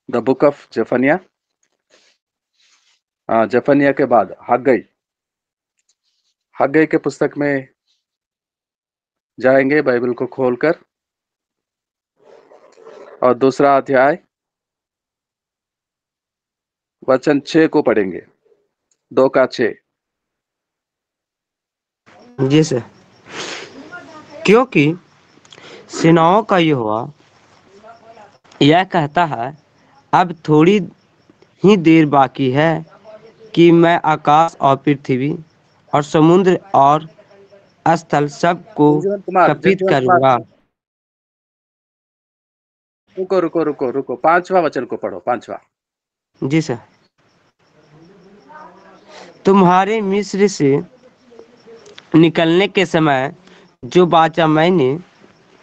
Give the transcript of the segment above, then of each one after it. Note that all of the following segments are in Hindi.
The book of Zephaniah. जफनिया के बाद हग्गई। हग्गई के पुस्तक में जाएंगे बाइबल को खोलकर, और दूसरा अध्याय वचन 6 को पढ़ेंगे। 2 का 6। जी सर। क्योंकि सेनाओं का यहोवा यह कहता है, अब थोड़ी ही देर बाकी है कि मैं आकाश और पृथ्वी और समुद्र और स्थल सबको जगजीवन कुमार, कपित जगजीवन कुमार, करूंगा। रुको रुको रुको रुको, 5वां वचन को पढ़ो, 5वां। जी सर। तुम्हारे मिस्र से निकलने के समय जो वाचा मैंने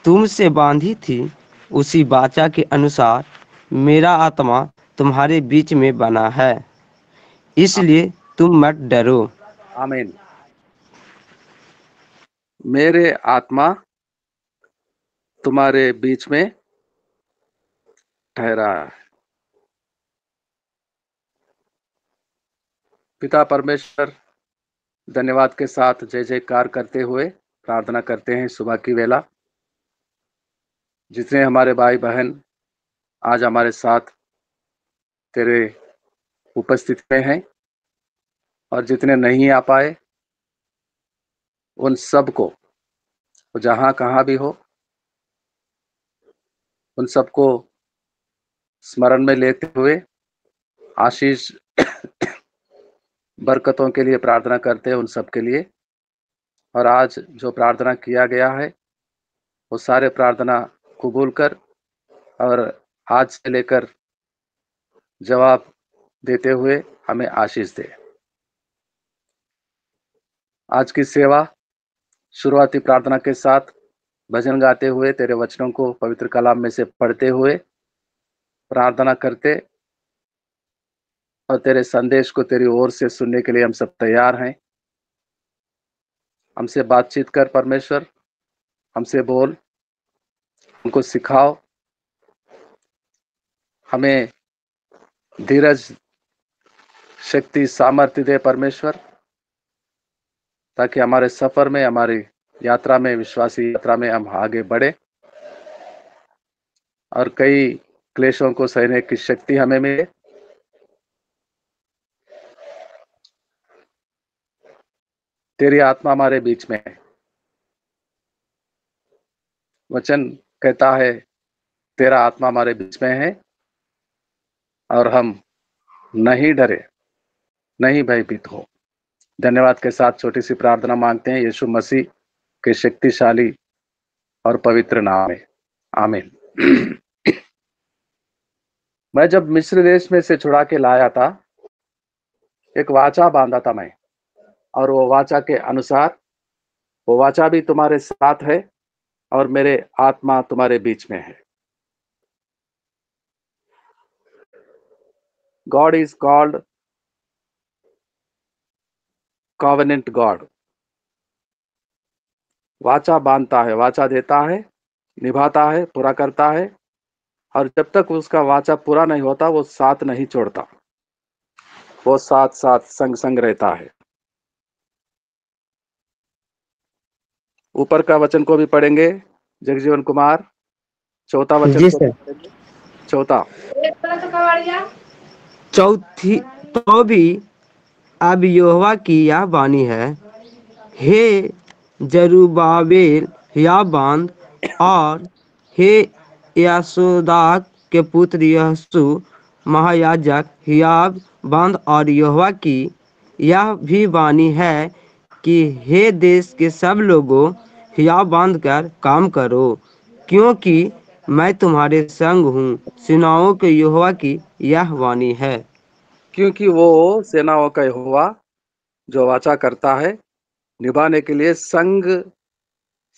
तुमसे बांधी थी, उसी वाचा के अनुसार मेरा आत्मा तुम्हारे बीच में बना है, इसलिए तुम मत डरो। आमीन। मेरे आत्मा तुम्हारे बीच में ठहरा है। पिता परमेश्वर, धन्यवाद के साथ जय जयकार करते हुए प्रार्थना करते हैं सुबह की वेला। जितने हमारे भाई बहन आज हमारे साथ तेरे उपस्थित में हैं, और जितने नहीं आ पाए, उन सबको, जहां कहां भी हो, उन सबको स्मरण में लेते हुए आशीष बरकतों के लिए प्रार्थना करते हैं उन सब के लिए। और आज जो प्रार्थना किया गया है, वो सारे प्रार्थना कबूल कर, और आज से लेकर जवाब देते हुए हमें आशीष दे। आज की सेवा शुरुआती प्रार्थना के साथ भजन गाते हुए, तेरे वचनों को पवित्र कलाम में से पढ़ते हुए प्रार्थना करते, और तेरे संदेश को तेरी ओर से सुनने के लिए हम सब तैयार हैं। हमसे बातचीत कर परमेश्वर, हमसे बोल, हमको सिखाओ, हमें धीरज, शक्ति, सामर्थ्य दे परमेश्वर, ताकि हमारे सफर में, हमारी यात्रा में, विश्वासी यात्रा में हम आगे बढ़े, और कई क्लेशों को सहने की शक्ति हमें मिले। तेरी आत्मा हमारे बीच में है। वचन कहता है तेरा आत्मा हमारे बीच में है, और हम नहीं डरे, नहीं भयभीत हो। धन्यवाद के साथ छोटी सी प्रार्थना मांगते हैं यीशु मसीह के शक्तिशाली और पवित्र नाम में, आमीन। मैं जब मिस्र देश में से छुड़ा के लाया था, एक वाचा बांधा था मैं, और वो वाचा के अनुसार, वो वाचा भी तुम्हारे साथ है, और मेरे आत्मा तुम्हारे बीच में है। God is called covenant God. वाचा बांधता है, वाचा देता है, निभाता है, पूरा करता है, और जब तक उसका वाचा पूरा नहीं होता, वो साथ नहीं छोड़ता, वो साथ साथ संग संग रहता है। ऊपर का वचन को भी पढ़ेंगे जगजीवन कुमार, चौथा वचन जी को भी सर। पढ़ेंगे। चौथा। चौथी तो भी अब यहोवा की यह वाणी है, हे जरुब्बाबेल या बांध, और हे यासोदाक के पुत्र यहोशू महायाजक हियाब बांध, और यहोवा की यह भी वाणी है कि हे देश के सब लोगों, हियाब बांध कर काम करो, क्योंकि मैं तुम्हारे संग हूँ। सेनाओं के यहोवा की यह वाणी है। क्योंकि वो सेनाओं का यहोवा जो वाचा करता है, निभाने के लिए संग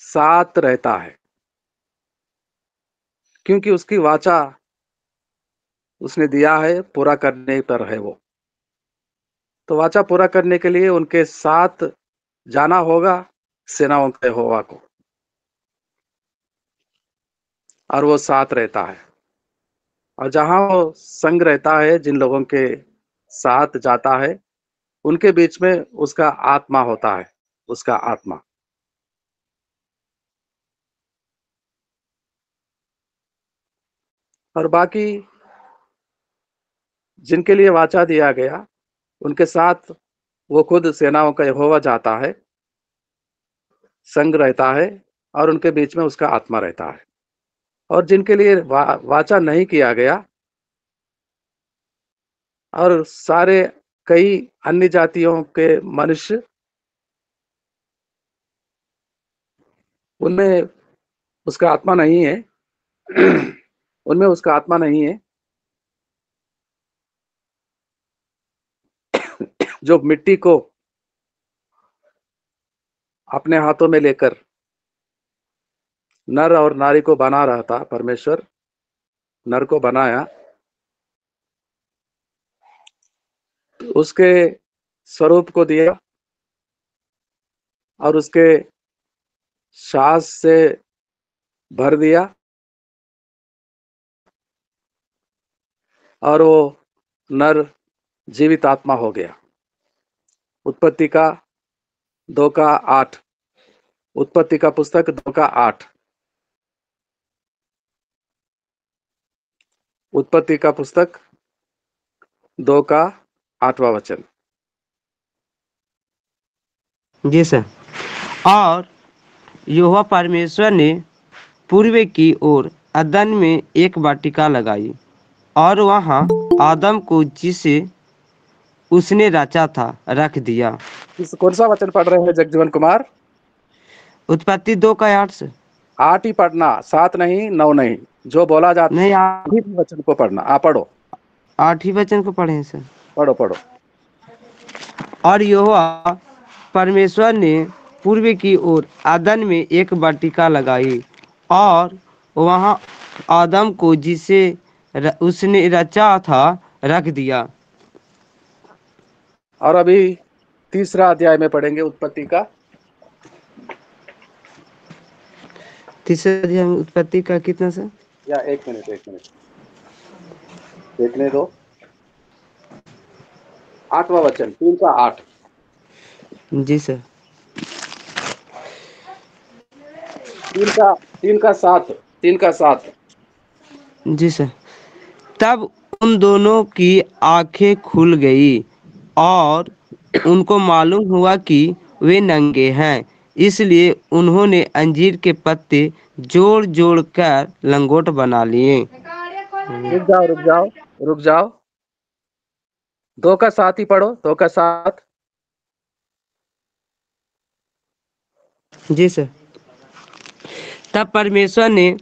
साथ रहता है। क्योंकि उसकी वाचा उसने दिया है, पूरा करने पर है वो। तो वाचा पूरा करने के लिए उनके साथ जाना होगा, सेनाओं के यहोवा को, और वो साथ रहता है। और जहां वो संग रहता है, जिन लोगों के साथ जाता है, उनके बीच में उसका आत्मा होता है, उसका आत्मा। और बाकी जिनके लिए वाचा दिया गया, उनके साथ वो खुद सेनाओं का यहोवा जाता है, संग रहता है, और उनके बीच में उसका आत्मा रहता है। और जिनके लिए वाचा नहीं किया गया, और सारे कई अन्य जातियों के मनुष्य, उनमें उसका आत्मा नहीं है। उनमें उसका आत्मा नहीं है, जो मिट्टी को अपने हाथों में लेकर नर और नारी को बना रहा था। परमेश्वर नर को बनाया, उसके स्वरूप को दिया, और उसके श्वास से भर दिया, और वो नर जीवित आत्मा हो गया। उत्पत्ति का 2:8, उत्पत्ति का पुस्तक 2:8, उत्पत्ति का पुस्तक 2:8 वचन। जी सर। और यहोवा परमेश्वर ने पूर्व की ओर अदन में एक वाटिका लगाई और वहाँ आदम को जिसे उसने रचा था रख दिया। कौन सा वचन पढ़ रहे हैं जगजीवन कुमार? उत्पत्ति 2:8 से। 8 ही पढ़ना, 7 नहीं, 9 नहीं। जो बोला जाता नहीं, है वचन को पढ़ना। आप पढ़ो, 8 ही वचन को पढ़े हैं सर। पढ़ो पढ़ो। और यहोवा परमेश्वर ने पूर्व की ओर अदन में एक वाटिका लगाई और वहाँ आदम को जिसे उसने रचा था रख दिया। और अभी तीसरा अध्याय में पढ़ेंगे उत्पत्ति का। तीसरे अध्याय में उत्पत्ति का कितना सर? या एक मिनट देखने दो। 8वां वचन, 3:8। जी सर। 3:7। जी सर। तब उन दोनों की आंखें खुल गई और उनको मालूम हुआ कि वे नंगे हैं, इसलिए उन्होंने अंजीर के पत्ते जोड़ जोड़ कर लंगोट बना लिए। रुक जाओ। 2:7 ही पढ़ो, 2:7। जी सर। तब परमेश्वर ने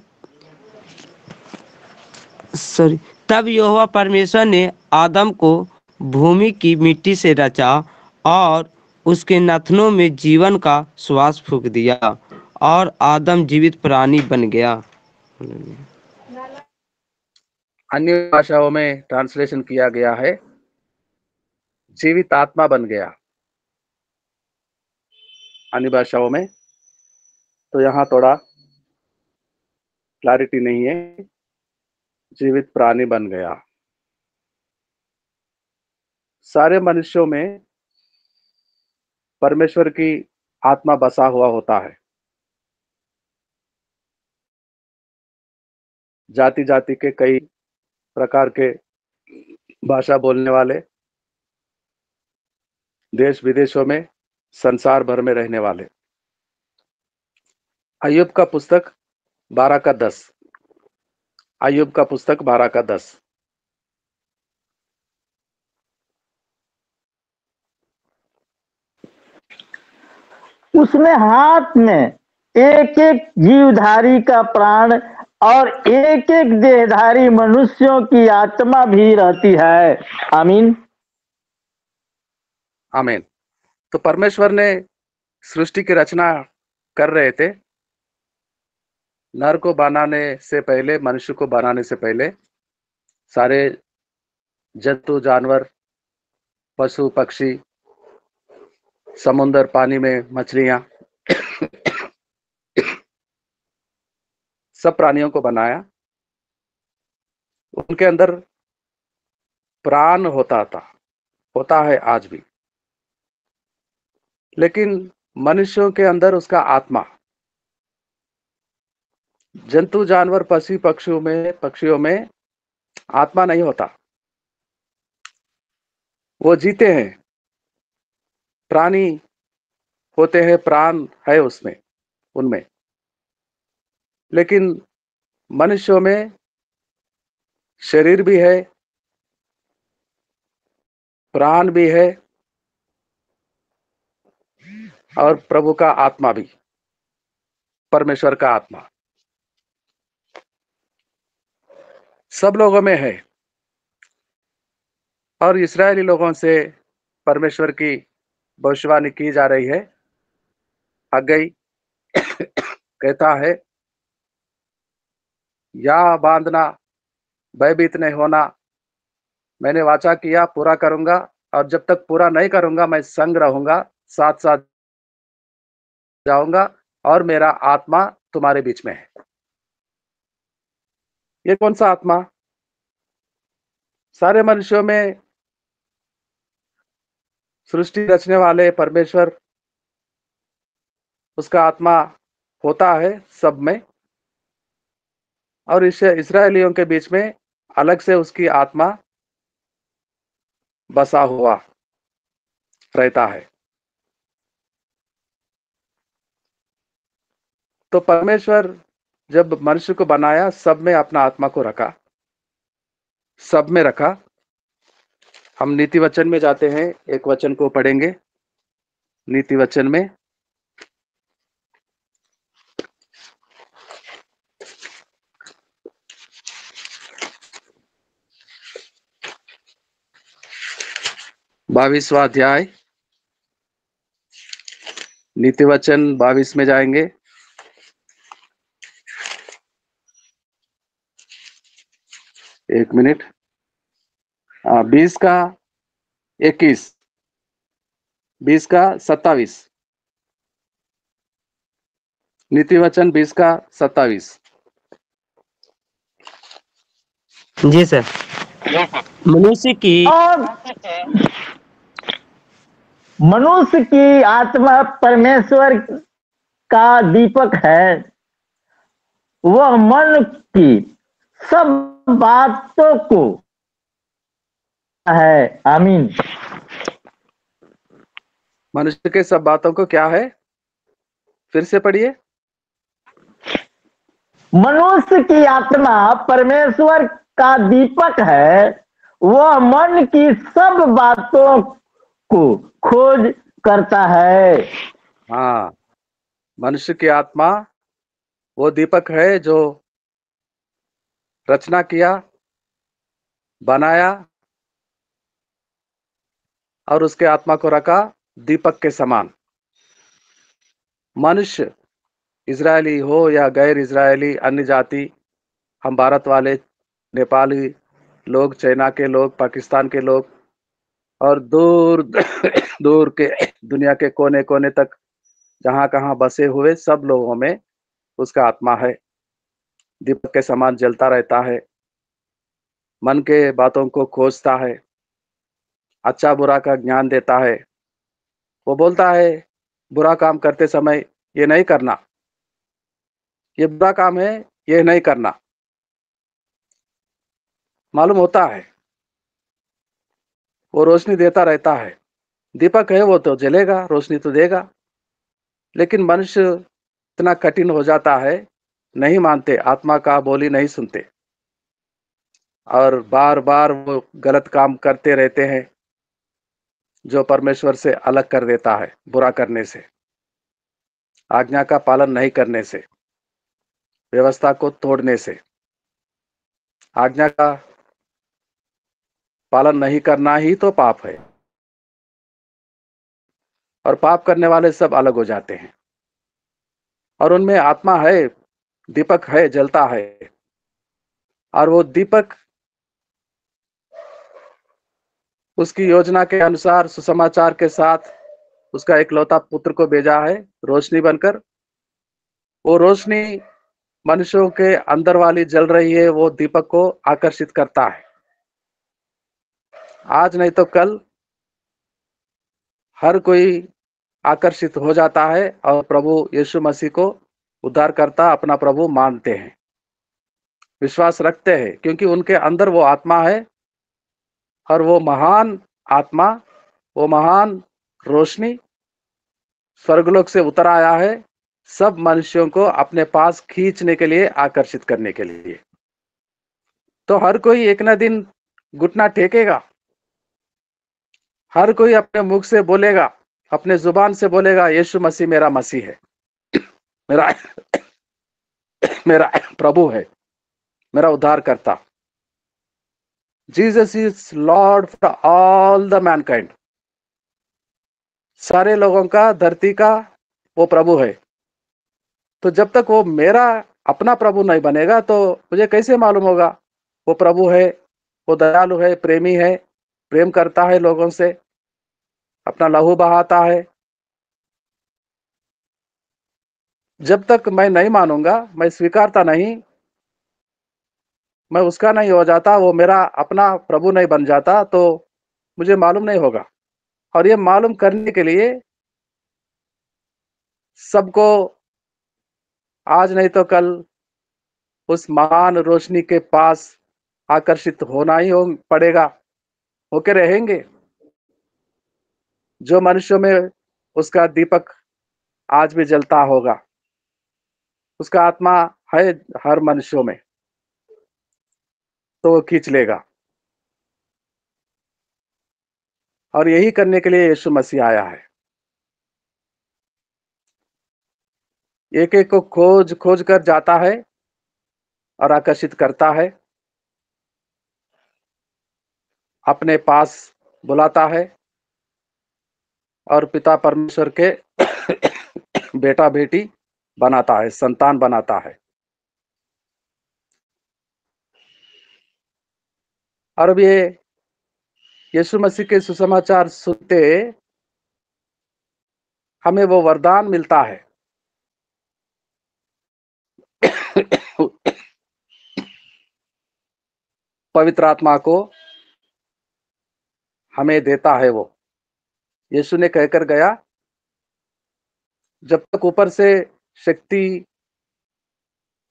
तब यहोवा परमेश्वर ने आदम को भूमि की मिट्टी से रचा और उसके नथनों में जीवन का श्वास फूंक दिया और आदम जीवित प्राणी बन गया। अन्य भाषाओं में ट्रांसलेशन किया गया है, जीवित आत्मा बन गया। अन्य भाषाओं में तो यहाँ थोड़ा क्लैरिटी नहीं है, जीवित प्राणी बन गया। सारे मनुष्यों में परमेश्वर की आत्मा बसा हुआ होता है। जाति जाति के कई प्रकार के भाषा बोलने वाले, देश विदेशों में, संसार भर में रहने वाले। अय्यूब का पुस्तक 12:10। अय्यूब का पुस्तक 12:10। उसने हाथ में एक एक जीवधारी का प्राण और एक एक देहधारी मनुष्यों की आत्मा भी रहती है। आमीन आमीन। तो परमेश्वर ने सृष्टि की रचना कर रहे थे। नर को बनाने से पहले, मनुष्य को बनाने से पहले, सारे जंतु जानवर, पशु पक्षी, समुद्र, पानी में मछलियां, सब प्राणियों को बनाया। उनके अंदर प्राण होता है आज भी, लेकिन मनुष्यों के अंदर उसका आत्मा, जंतु जानवर पशु पक्षियों में आत्मा नहीं होता। वो जीते हैं, प्राणी होते हैं, प्राण है उसमें उनमें, लेकिन मनुष्यों में शरीर भी है, प्राण भी है और प्रभु का आत्मा भी, परमेश्वर का आत्मा सब लोगों में है। और इस्राएली लोगों से परमेश्वर की भविष्यवाणी की जा रही है। हग्गई कहता है, या बांधना, भयभीत नहीं होना, मैंने वाचा किया पूरा करूंगा, और जब तक पूरा नहीं करूंगा मैं संग रहूंगा, साथ साथ जाऊंगा, और मेरा आत्मा तुम्हारे बीच में है। ये कौन सा आत्मा? सारे मनुष्यों में सृष्टि रचने वाले परमेश्वर, उसका आत्मा होता है सब में, और इस इस्राएलियों के बीच में अलग से उसकी आत्मा बसा हुआ रहता है। तो परमेश्वर जब मनुष्य को बनाया, सब में अपना आत्मा को रखा, सब में रखा। हम नीति वचन में जाते हैं, एक वचन को पढ़ेंगे। नीति वचन में बाईसवां अध्याय, नीति वचन 22 में जाएंगे। एक मिनट। 20 का 21, 20 का 27, नीति वचन 20 का 27। जी सर। मनुष्य की और मनुष्य की आत्मा परमेश्वर का दीपक है, वह मन की सब बातों को है। आमीन। मनुष्य के सब बातों को क्या है? फिर से पढ़िए। मनुष्य की आत्मा परमेश्वर का दीपक है, वह मन की सब बातों को खोज करता है। हाँ, मनुष्य की आत्मा वो दीपक है जो रचना किया, बनाया और उसके आत्मा को रखा दीपक के समान। मनुष्य इजरायली हो या गैर इजरायली, अन्य जाति, हम भारत वाले, नेपाली लोग, चाइना के लोग, पाकिस्तान के लोग, और दूर दूर के दुनिया के कोने कोने तक जहां कहां बसे हुए सब लोगों में उसका आत्मा है, दीपक के समान जलता रहता है, मन के बातों को खोजता है, अच्छा बुरा का ज्ञान देता है। वो बोलता है बुरा काम करते समय ये नहीं करना, ये बुरा काम है, ये नहीं करना। मालूम होता है, वो रोशनी देता रहता है। दीपक है वो तो जलेगा, रोशनी तो देगा। लेकिन मनुष्य इतना कठिन हो जाता है, नहीं मानते, आत्मा का बोली नहीं सुनते, और बार बार वो गलत काम करते रहते हैं जो परमेश्वर से अलग कर देता है, बुरा करने से, आज्ञा का पालन नहीं करने से, व्यवस्था को तोड़ने से। आज्ञा का पालन नहीं करना ही तो पाप है, और पाप करने वाले सब अलग हो जाते हैं। और उनमें आत्मा है, दीपक है, जलता है, और वो दीपक उसकी योजना के अनुसार सुसमाचार के साथ उसका इकलौता पुत्र को भेजा है रोशनी बनकर। वो रोशनी मनुष्यों के अंदर वाली जल रही है वो दीपक को आकर्षित करता है। आज नहीं तो कल हर कोई आकर्षित हो जाता है और प्रभु यीशु मसीह को उद्धारकर्ता अपना प्रभु मानते हैं, विश्वास रखते हैं, क्योंकि उनके अंदर वो आत्मा है और वो महान आत्मा, वो महान रोशनी स्वर्गलोक से उतर आया है सब मनुष्यों को अपने पास खींचने के लिए, आकर्षित करने के लिए। तो हर कोई एक ना दिन घुटना टेकेगा, हर कोई अपने मुख से बोलेगा, अपने जुबान से बोलेगा, यीशु मसीह मेरा मसीह है, मेरा मेरा प्रभु है, मेरा उद्धार करता। Jesus is Lord for all the Mankind. सारे लोगों का, धरती का वो प्रभु है। तो जब तक वो मेरा अपना प्रभु नहीं बनेगा तो मुझे कैसे मालूम होगा वो प्रभु है, वो दयालु है, प्रेमी है, प्रेम करता है लोगों से, अपना लहू बहाता है। जब तक मैं नहीं मानूंगा, मैं स्वीकारता नहीं, मैं उसका नहीं हो जाता, वो मेरा अपना प्रभु नहीं बन जाता, तो मुझे मालूम नहीं होगा। और ये मालूम करने के लिए सबको आज नहीं तो कल उस महान रोशनी के पास आकर्षित होना ही पड़ेगा, होके रहेंगे। जो मनुष्यों में उसका दीपक आज भी जलता होगा, उसका आत्मा है हर मनुष्यों में, तो वो खींच लेगा। और यही करने के लिए यीशु मसीह आया है। एक एक को खोज खोज कर जाता है और आकर्षित करता है, अपने पास बुलाता है और पिता परमेश्वर के बेटा बेटी बनाता है, संतान बनाता है। और अब ये यीशु मसीह के सुसमाचार सुनते हमें वो वरदान मिलता है पवित्र आत्मा को हमें देता है। वो यीशु ने कहकर गया, जब तक ऊपर से शक्ति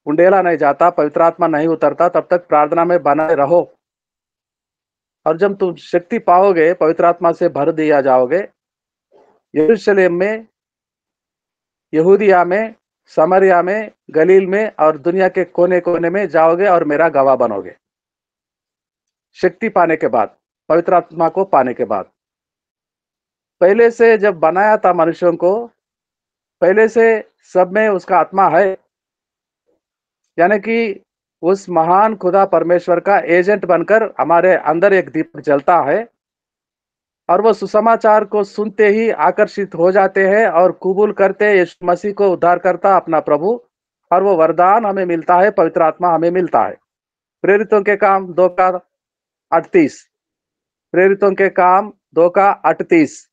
उंडेला नहीं जाता, पवित्र आत्मा नहीं उतरता, तब तक प्रार्थना में बने रहो। और जब तुम शक्ति पाओगे, पवित्र आत्मा से भर दिया जाओगे, यरूशलेम में, यहूदिया में, समरिया में, गलील में और दुनिया के कोने कोने में जाओगे और मेरा गवाह बनोगे। शक्ति पाने के बाद, पवित्र आत्मा को पाने के बाद। पहले से जब बनाया था मनुष्यों को, पहले से सब में उसका आत्मा है, यानी कि उस महान खुदा परमेश्वर का एजेंट बनकर हमारे अंदर एक दीपक जलता है और वो सुसमाचार को सुनते ही आकर्षित हो जाते हैं और कबूल करते हैं यीशु मसीह को उद्धार करता अपना प्रभु। और वो वरदान हमें मिलता है, पवित्र आत्मा हमें मिलता है। प्रेरितों के काम 2:38, प्रेरितों के काम 2:38,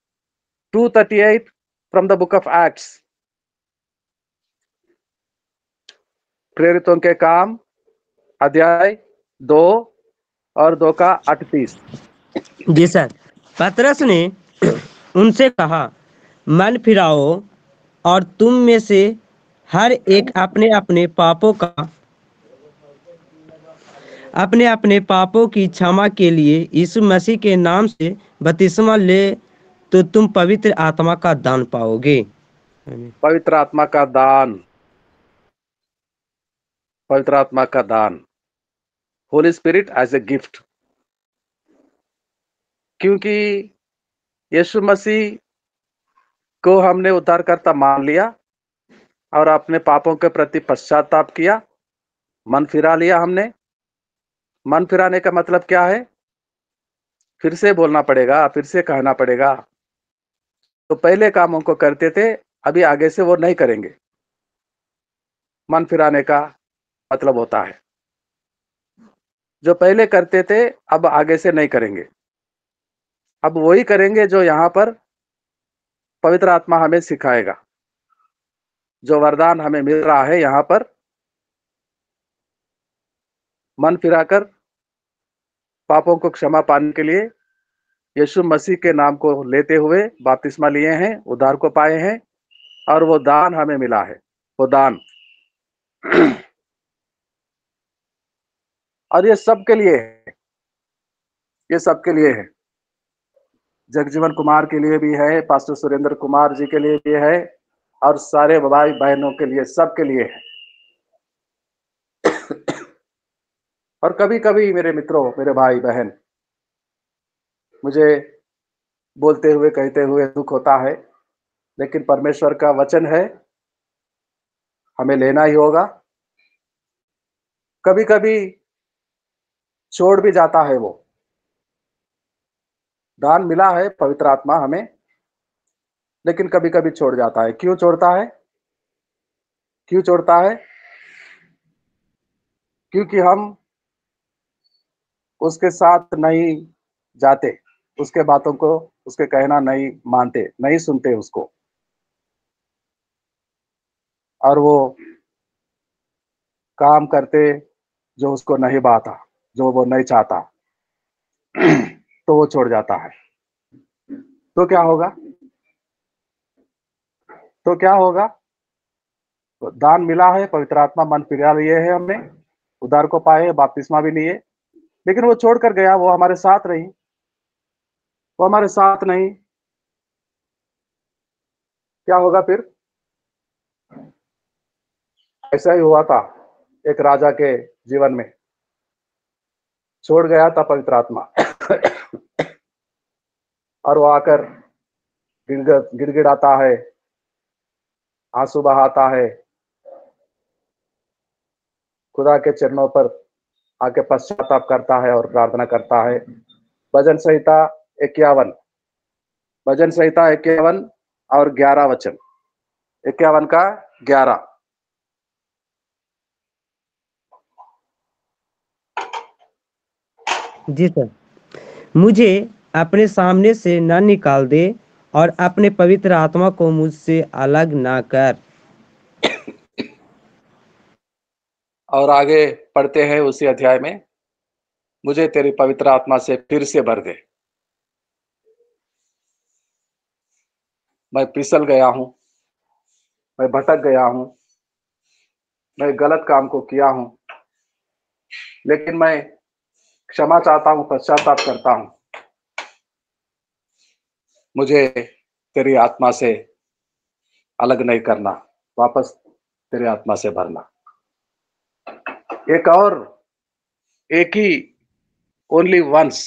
2:38 from the book of acts. प्रेरितों के काम अध्याय 2 और 2:38। जी सर। पतरस ने उनसे कहा, मन फिराओ और तुम में से हर एक अपने अपने पापों की क्षमा के लिए यीशु मसीह के नाम से बपतिस्मा ले, तो तुम पवित्र आत्मा का दान पाओगे। पवित्र आत्मा का दान, पवित्र आत्मा का दान, holy spirit as a gift. क्योंकि यीशु मसीह को हमने उद्धारकर्ता मान लिया और अपने पापों के प्रति पश्चाताप किया, मन फिरा लिया हमने। मन फिराने का मतलब क्या है? फिर से बोलना पड़ेगा, फिर से कहना पड़ेगा। तो पहले कामों को करते थे, अभी आगे से वो नहीं करेंगे। मन फिराने का मतलब होता है जो पहले करते थे अब आगे से नहीं करेंगे। अब वही करेंगे जो यहाँ पर पवित्र आत्मा हमें सिखाएगा, जो वरदान हमें मिल रहा है यहाँ पर मन फिराकर पापों को क्षमा पाने के लिए यीशु मसीह के नाम को लेते हुए बपतिस्मा लिए हैं, उद्धार को पाए हैं, और वो दान हमें मिला है, वो दान। और ये सबके लिए है, ये सबके लिए है। जगजीवन कुमार के लिए भी है, पास्टर सुरेंद्र कुमार जी के लिए भी है, और सारे भाई बहनों के लिए, सबके लिए है। और कभी कभी मेरे मित्रों, मेरे भाई बहन, मुझे बोलते हुए कहते हुए दुख होता है, लेकिन परमेश्वर का वचन है, हमें लेना ही होगा। कभी कभी छोड़ भी जाता है वो दान, मिला है पवित्र आत्मा हमें, लेकिन कभी कभी छोड़ जाता है। क्यों छोड़ता है? क्यों छोड़ता है? क्योंकि हम उसके साथ नहीं जाते, उसके बातों को, उसके कहना नहीं मानते, नहीं सुनते उसको, और वो काम करते जो उसको नहीं बाता, जो वो नहीं चाहता। तो वो छोड़ जाता है। तो क्या होगा? तो क्या होगा? तो दान मिला है, पवित्र आत्मा मन फिरा लिए है हमने, उद्धार को पाए, बपतिस्मा भी लिए, लेकिन वो छोड़ कर गया, वो हमारे साथ रही, वो हमारे साथ नहीं। क्या होगा फिर? ऐसा ही हुआ था एक राजा के जीवन में। छोड़ गया था पवित्र आत्मा, और वो आकर गिड़गिड़ाता है, आंसू बहाता है, खुदा के चरणों पर आके पश्चाताप करता है और प्रार्थना करता है। भजन संहिता 51, भजन संहिता 51 और 11 वचन, 51 का 11। जी सर। मुझे अपने सामने से न निकाल दे और अपने पवित्र आत्मा को मुझसे अलग ना कर। और आगे पढ़ते हैं उसी अध्याय में, मुझे तेरी पवित्र आत्मा से फिर से भर दे। मैं फिसल गया हूं, मैं भटक गया हूं, मैं गलत काम को किया हूं, लेकिन मैं क्षमा चाहता हूं, पश्चाताप करता हूं। मुझे तेरी आत्मा से अलग नहीं करना, वापस तेरी आत्मा से भरना। एक और, एक ही, ओनली वंस,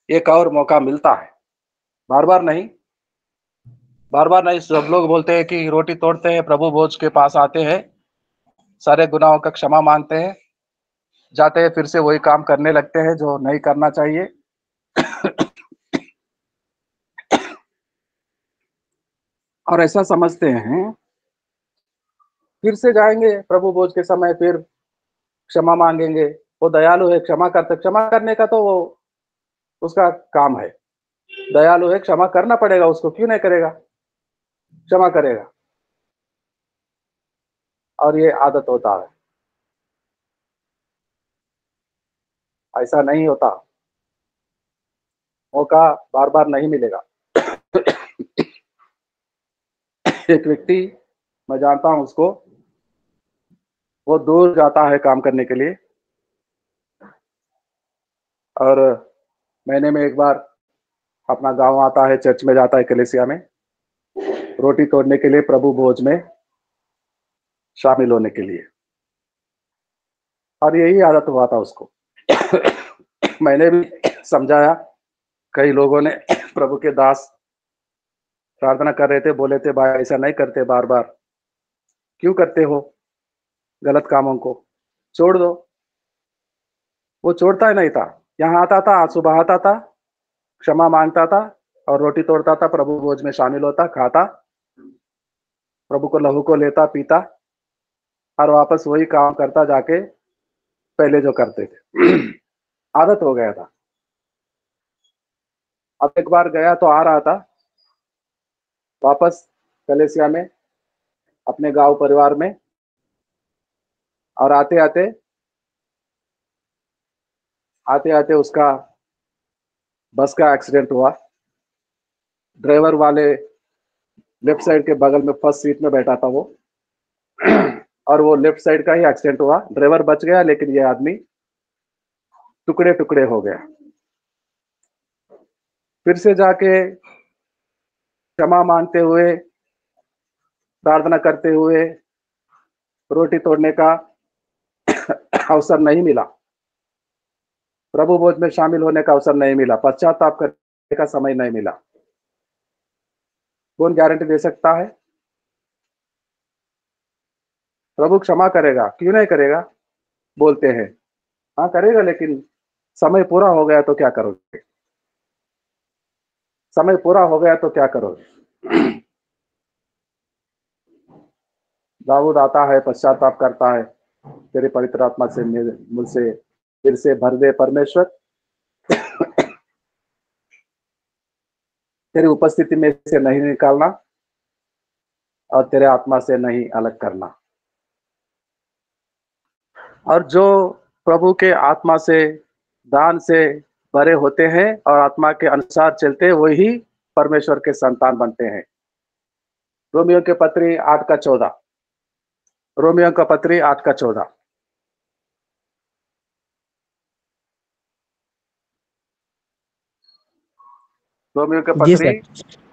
एक और मौका मिलता है, बार बार नहीं, बार बार नहीं। सब लोग बोलते हैं कि रोटी तोड़ते हैं, प्रभु भोज के पास आते हैं, सारे गुनाहों का क्षमा मांगते हैं, जाते हैं, फिर से वही काम करने लगते हैं जो नहीं करना चाहिए। और ऐसा समझते हैं फिर से जाएंगे प्रभु भोज के समय, फिर क्षमा मांगेंगे, वो दयालु है, क्षमा करते, क्षमा करने का तो वो उसका काम है, दयालु है, क्षमा करना पड़ेगा उसको, क्यों नहीं करेगा, क्षमा करेगा। और ये आदत होता है, ऐसा नहीं होता, मौका बार बार नहीं मिलेगा। एक व्यक्ति, मैं जानता हूं उसको, वो दूर जाता है काम करने के लिए, और महीने में एक बार अपना गांव आता है, चर्च में जाता है, कलीसिया में रोटी तोड़ने के लिए, प्रभु भोज में शामिल होने के लिए, और यही आदत हुआ था उसको। मैंने भी समझाया, कई लोगों ने, प्रभु के दास प्रार्थना कर रहे थे, बोले थे भाई ऐसा नहीं करते, बार बार क्यों करते हो गलत कामों को, छोड़ दो। वो छोड़ता ही नहीं था, यहाँ आता था, आंसू बहाता था, क्षमा मांगता था, और रोटी तोड़ता था, प्रभु भोज में शामिल होता, खाता, प्रभु को लहू को लेता, पीता, और वापस वही काम करता जाके, पहले जो करते थे। आदत हो गया था। अब एक बार गया तो आ रहा था वापस कलेसिया में, अपने गांव परिवार में, और आते आते आते आते उसका बस का एक्सीडेंट हुआ। ड्राइवर वाले लेफ्ट साइड के बगल में फर्स्ट सीट में बैठा था वो और वो लेफ्ट साइड का ही एक्सीडेंट हुआ। ड्राइवर बच गया, लेकिन ये आदमी टुकड़े टुकड़े हो गया। फिर से जाके क्षमा मांगते हुए, प्रार्थना करते हुए रोटी तोड़ने का अवसर नहीं मिला, प्रभु भोज में शामिल होने का अवसर नहीं मिला, पश्चाताप करने का समय नहीं मिला। कौन गारंटी दे सकता है? प्रभु क्षमा करेगा, क्यों नहीं करेगा बोलते हैं। हाँ करेगा, लेकिन समय पूरा हो गया तो क्या करोगे? समय पूरा हो गया तो क्या करोगे? दाऊद आता है, पश्चाताप करता है, तेरे पवित्र आत्मा से मुझसे फिर से भर दे परमेश्वर, तेरी उपस्थिति में से नहीं निकालना और तेरे आत्मा से नहीं अलग करना। और जो प्रभु के आत्मा से, दान से भरे होते हैं और आत्मा के अनुसार चलते हैं, वही परमेश्वर के संतान बनते हैं। रोमियो के पत्री 8:14, रोमियो का पत्री 8:14। रोमियो के जी पत्री सर।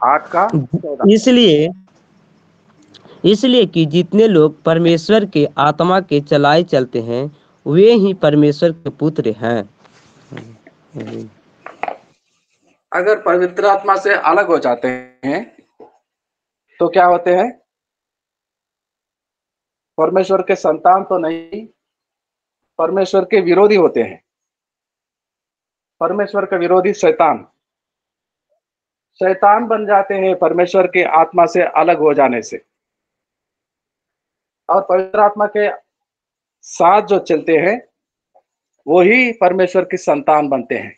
8:14। इसलिए कि जितने लोग परमेश्वर के आत्मा के चलाए चलते हैं, वे ही परमेश्वर के पुत्र हैं। अगर पवित्र आत्मा से अलग हो जाते हैं तो क्या होते हैं? परमेश्वर के संतान तो नहीं, परमेश्वर के विरोधी होते हैं। परमेश्वर का विरोधी शैतान, शैतान बन जाते हैं परमेश्वर के आत्मा से अलग हो जाने से। और पवित्र आत्मा के साथ जो चलते हैं वही परमेश्वर की संतान बनते हैं,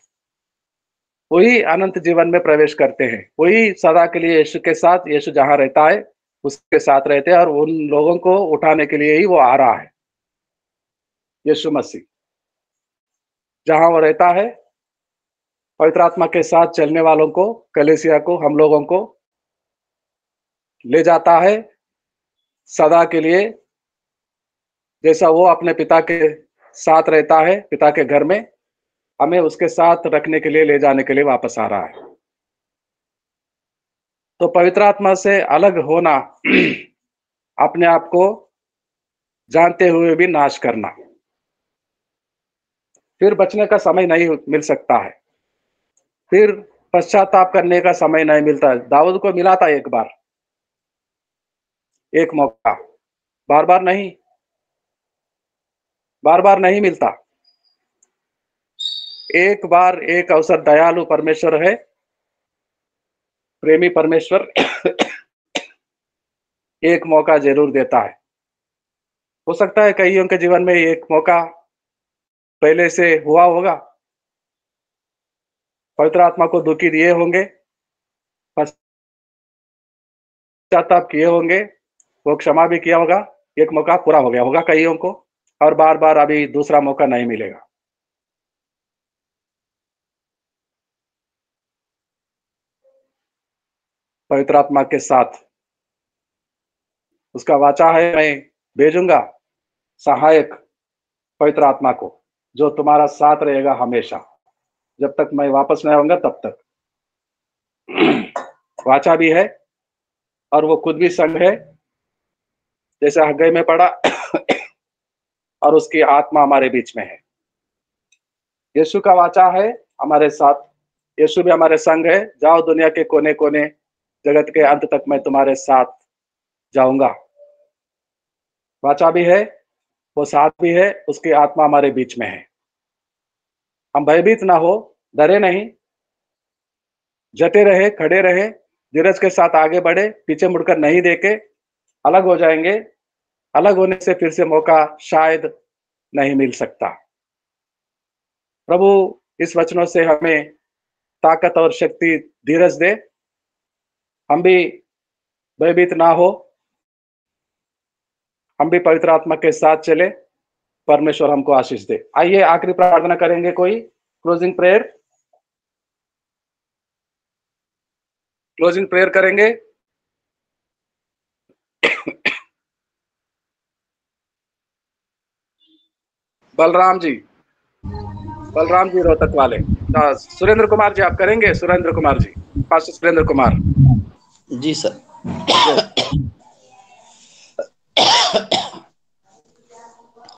वही अनंत जीवन में प्रवेश करते हैं, वही सदा के लिए यीशु के साथ, यीशु जहां रहता है उसके साथ रहते हैं। और उन लोगों को उठाने के लिए ही वो आ रहा है। यीशु मसीह जहां वो रहता है, पवित्र आत्मा के साथ चलने वालों को, कलीसिया को, हम लोगों को ले जाता है सदा के लिए। जैसा वो अपने पिता के साथ रहता है, पिता के घर में, हमें उसके साथ रखने के लिए, ले जाने के लिए वापस आ रहा है। तो पवित्र आत्मा से अलग होना अपने आप को जानते हुए भी नाश करना, फिर बचने का समय नहीं मिल सकता है, फिर पश्चाताप करने का समय नहीं मिलता है। दाऊद को मिला था एक बार, एक मौका, बार बार नहीं मिलता। एक बार एक अवसर, दयालु परमेश्वर है, प्रेमी परमेश्वर एक मौका जरूर देता है। हो सकता है कईयों के जीवन में एक मौका पहले से हुआ होगा, पवित्र आत्मा को दुखी दिए होंगे, पश्चाताप किए होंगे, वो क्षमा भी किया होगा, एक मौका पूरा हो गया होगा कईयों को, और बार बार अभी दूसरा मौका नहीं मिलेगा। पवित्र आत्मा के साथ उसका वाचा है, मैं भेजूंगा सहायक पवित्र आत्मा को, जो तुम्हारा साथ रहेगा हमेशा, जब तक मैं वापस नहीं आऊंगा तब तक। वाचा भी है और वो खुद भी संग है, जैसे हग्गई में पड़ा और उसकी आत्मा हमारे बीच में है। यीशु का वाचा है हमारे साथ, यीशु भी हमारे संग है। जाओ दुनिया के कोने कोने, जगत के अंत तक मैं तुम्हारे साथ जाऊंगा। वाचा भी है, वो साथ भी है, उसकी आत्मा हमारे बीच में है। हम भयभीत ना हो, डरे नहीं, जटे रहे, खड़े रहे, धीरज के साथ आगे बढ़े, पीछे मुड़कर नहीं देखे। अलग हो जाएंगे, अलग होने से फिर से मौका शायद नहीं मिल सकता। प्रभु इस वचनों से हमें ताकत और शक्ति, धीरज दे, हम भी भयभीत ना हो, हम भी पवित्र आत्मा के साथ चले। परमेश्वर हमको आशीष दे। आइए आखिरी प्रार्थना करेंगे कोई। क्लोजिंग प्रेयर करेंगे। बलराम जी रोहतक वाले। सुरेंद्र कुमार जी आप करेंगे? सुरेंद्र कुमार जी, पास्टर सुरेंद्र कुमार। जी सर।